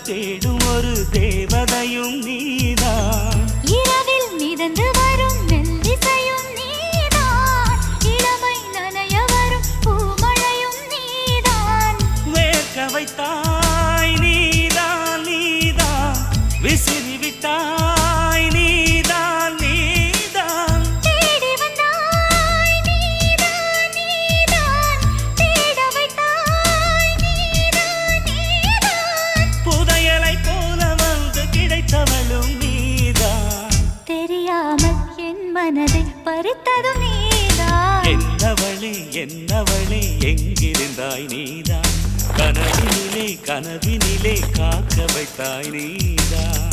தேடும் ஒரு தேவதையும் நீதான். இரவில் மிதந்து வரும் மெல்லிசையும் நீதான். இளமை நனைய வரும் பூமழையும் நீதான். வேர்க்க வைத்தாய் நீதான் நீதான், விசிறி விட்டாய் நீதான் நீதான். தேடி வந்தாய் நீதான் நீதான். தேட வைத்தாய் நீதான் நீதான். புதையலை போல வந்து கிடைத்தவளும் நீதான். தெரியாமல் என் மனதை பறித்ததும் நீதான். என்னவளே எங்கிருந்தாய் நீதான். கனவினிலே காக்க வைத்தாய் நீதான்.